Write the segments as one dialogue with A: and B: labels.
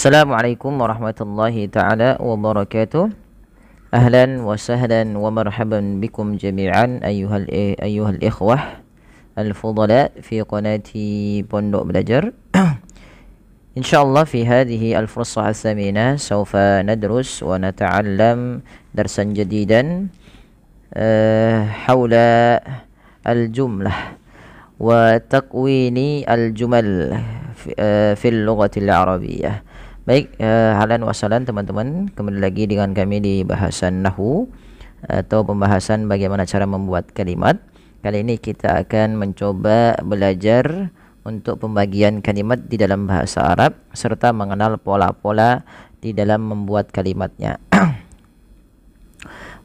A: Assalamualaikum warahmatullahi ta'ala wabarakatuh. Ahlan wa sahlan wa marhaban bikum jami'an ayyuhal ikhwah al-fudala fi qanati Pondok Belajar. Insyaallah fi hadhihi al-fursah al-thamina sawfa nadrus wa nata'allam darsan jadidan hawla al-jumlah wa takwini al-jumal fil lughatil arabiyyah. Baik, halan wasalan teman-teman, kembali lagi dengan kami di bahasan nahwu atau pembahasan bagaimana cara membuat kalimat. Kali ini kita akan mencoba belajar untuk pembagian kalimat di dalam bahasa Arab serta mengenal pola-pola di dalam membuat kalimatnya.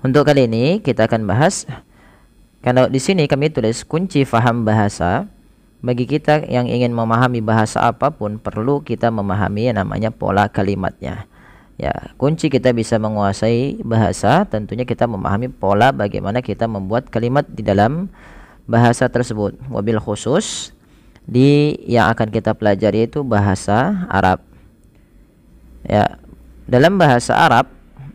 A: Untuk kali ini kita akan bahas, kalau di sini kami tulis kunci faham bahasa. Bagi kita yang ingin memahami bahasa apapun, perlu kita memahami yang namanya pola kalimatnya. Ya, kunci kita bisa menguasai bahasa, tentunya kita memahami pola bagaimana kita membuat kalimat di dalam bahasa tersebut. Wabil khusus di yang akan kita pelajari itu bahasa Arab. Ya, dalam bahasa Arab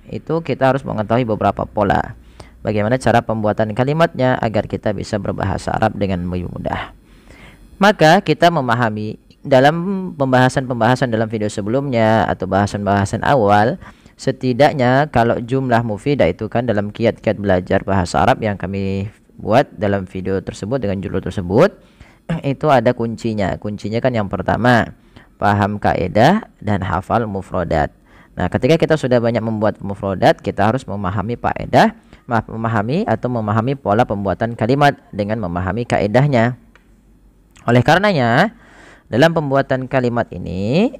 A: itu kita harus mengetahui beberapa pola. Bagaimana cara pembuatan kalimatnya agar kita bisa berbahasa Arab dengan lebih mudah. Maka kita memahami dalam pembahasan-pembahasan dalam video sebelumnya atau bahasan-bahasan awal, setidaknya kalau jumlah mufidah itu kan dalam kiat-kiat belajar bahasa Arab yang kami buat dalam video tersebut dengan judul tersebut, itu ada kuncinya. Kuncinya kan yang pertama, paham kaidah dan hafal mufradat. Nah, ketika kita sudah banyak membuat mufradat, kita harus memahami memahami pola pembuatan kalimat dengan memahami kaidahnya. Oleh karenanya, dalam pembuatan kalimat ini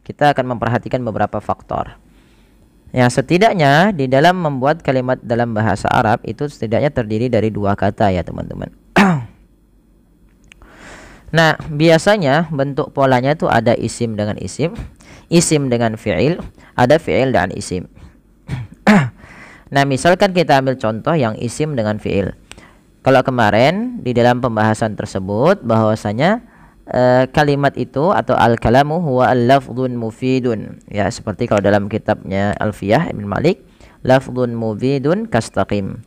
A: kita akan memperhatikan beberapa faktor. Yang setidaknya di dalam membuat kalimat dalam bahasa Arab itu setidaknya terdiri dari dua kata ya teman-teman. Nah, biasanya bentuk polanya itu ada isim dengan isim dengan fi'il, ada fi'il dan isim. Nah, misalkan kita ambil contoh yang isim dengan fi'il. Kalau kemarin di dalam pembahasan tersebut bahwasanya kalimat itu atau al-kalamu huwa al-lafdhun mufidun. Ya, seperti kalau dalam kitabnya Alfiyah Ibn Malik, lafdhun mufidun kastaqim.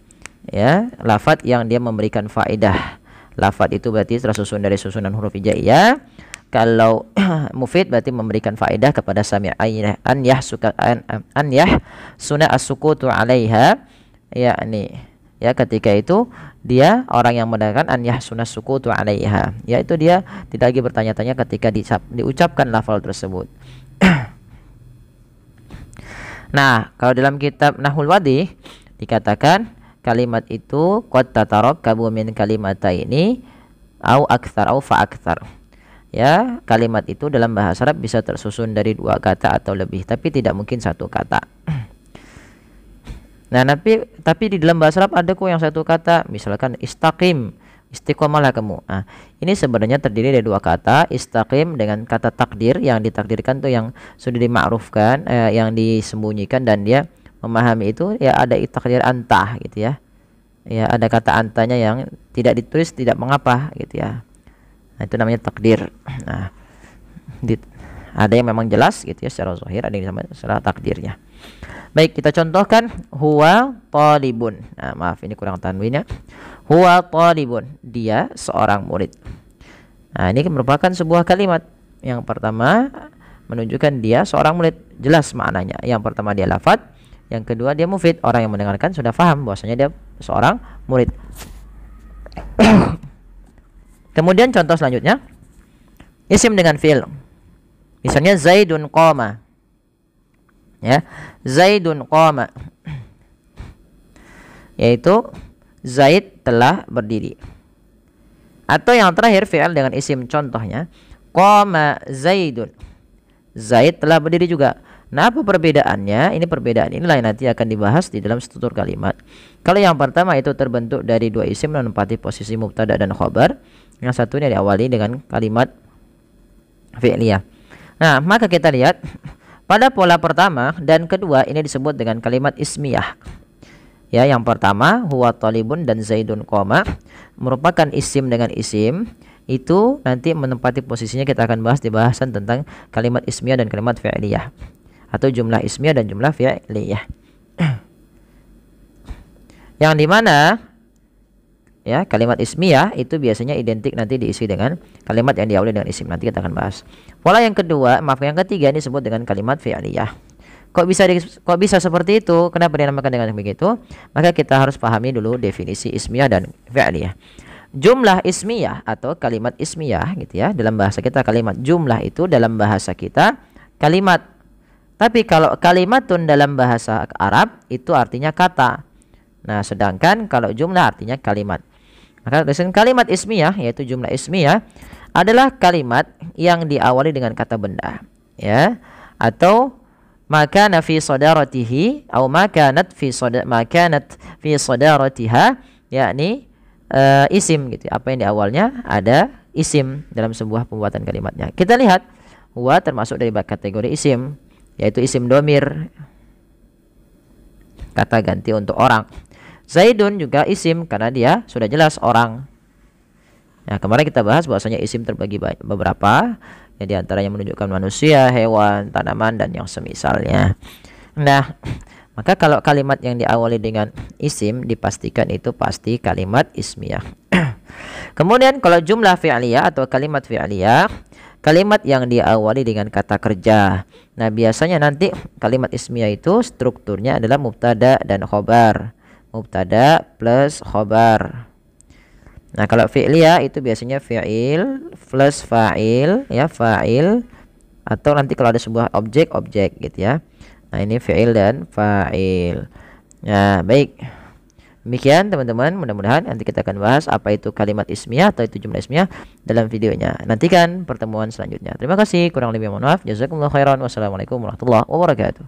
A: Ya, lafaz yang dia memberikan faedah. Lafaz itu berarti tersusun dari susunan huruf hijaiyah. Kalau mufid berarti memberikan faedah kepada sami' an yahsuna as-sukutu 'alaiha, yakni ya ketika itu dia orang yang mendengarkan an yahsuna sukutu 'alaiha, yaitu dia tidak lagi bertanya-tanya ketika diucapkan lafal tersebut. Nah, kalau dalam kitab Nahwul Wadih dikatakan kalimat itu qad tatarakabu min kalimataini au aktsar au fa aktsar. Ya, kalimat itu dalam bahasa Arab bisa tersusun dari dua kata atau lebih, tapi tidak mungkin satu kata. Nah, tapi di dalam bahasa Arab ada kok yang satu kata, misalkan istaqim, istiqomalah kamu. Nah, ini sebenarnya terdiri dari dua kata, istaqim dengan kata takdir, yang ditakdirkan tuh yang sudah dima'rufkan, yang disembunyikan dan dia memahami itu, ya ada takdir antah gitu ya. Ya, ada kata antanya yang tidak ditulis tidak mengapa gitu ya. Nah, itu namanya takdir. Nah, ada yang memang jelas gitu ya secara zahir, ada yang secara takdirnya. Baik, kita contohkan huwa talibun. Nah, maaf ini kurang tanwinnya. Huwa talibun, dia seorang murid. Nah, ini merupakan sebuah kalimat. Yang pertama menunjukkan dia seorang murid, jelas maknanya. Yang pertama dia lafaz, yang kedua dia mufid. Orang yang mendengarkan sudah paham bahwasanya dia seorang murid. Kemudian contoh selanjutnya, isim dengan fi'il. Misalnya Zaidun qama. Ya, Zaidun qama, yaitu Zaid telah berdiri. Atau yang terakhir fi'il dengan isim, contohnya qama Zaidun, Zaid telah berdiri juga. Nah, apa perbedaannya? Ini perbedaan inilah yang nanti akan dibahas di dalam struktur kalimat. Kalau yang pertama itu terbentuk dari dua isim menempati posisi mubtada dan khabar, yang satunya diawali dengan kalimat fi'liyah. Nah, maka kita lihat pada pola pertama dan kedua ini disebut dengan kalimat ismiyah. Ya, yang pertama huwa talibun dan Zaidun qama merupakan isim dengan isim itu nanti menempati posisinya kita akan bahas di bahasan tentang kalimat ismiyah dan kalimat fi'liyah, atau jumlah ismiyah dan jumlah fi'liyah. Yang dimana ya kalimat ismiyah itu biasanya identik nanti diisi dengan kalimat yang diawali dengan isim. Nanti kita akan bahas. Pola yang kedua, yang ketiga ini disebut dengan kalimat fi'liyah. Kok bisa seperti itu? Kenapa dinamakan dengan begitu? Maka kita harus pahami dulu definisi ismiyah dan fi'liyah. Jumlah ismiyah atau kalimat ismiyah gitu ya, dalam bahasa kita kalimat. Jumlah itu dalam bahasa kita kalimat. Tapi kalau kalimatun dalam bahasa Arab itu artinya kata. Nah, sedangkan kalau jumlah artinya kalimat. Maka kalimat ismiyah yaitu jumlah ismiyah adalah kalimat yang diawali dengan kata benda, ya, atau maka fi sadaratihi atau makanat fi sadaratiha, yakni isim gitu. Apa yang di awalnya ada isim dalam sebuah pembuatan kalimatnya. Kita lihat huwa termasuk dari kategori isim, yaitu isim domir, kata ganti untuk orang. Zaidun juga isim karena dia sudah jelas orang. Nah, kemarin kita bahas bahwasanya isim terbagi beberapa, yang diantaranya menunjukkan manusia, hewan, tanaman, dan yang semisalnya. Nah, maka kalau kalimat yang diawali dengan isim dipastikan itu pasti kalimat ismiyah. Kemudian kalau jumlah fi'liyah atau kalimat fi'liyah, kalimat yang diawali dengan kata kerja. Nah, biasanya nanti kalimat ismiyah itu strukturnya adalah mubtada dan khobar. Mubtada plus khobar. Nah, kalau fi'liyah itu biasanya fi'il plus fa'il, ya, fa'il, atau nanti kalau ada sebuah objek gitu ya. Nah, ini fi'il dan fa'il. Nah, baik. Demikian teman-teman, mudah-mudahan nanti kita akan bahas apa itu kalimat ismiyah atau itu jumlah ismiyah dalam videonya. Nantikan pertemuan selanjutnya. Terima kasih, kurang lebih mohon maaf. Jazakumullah khairan. Wassalamualaikum warahmatullahi wabarakatuh.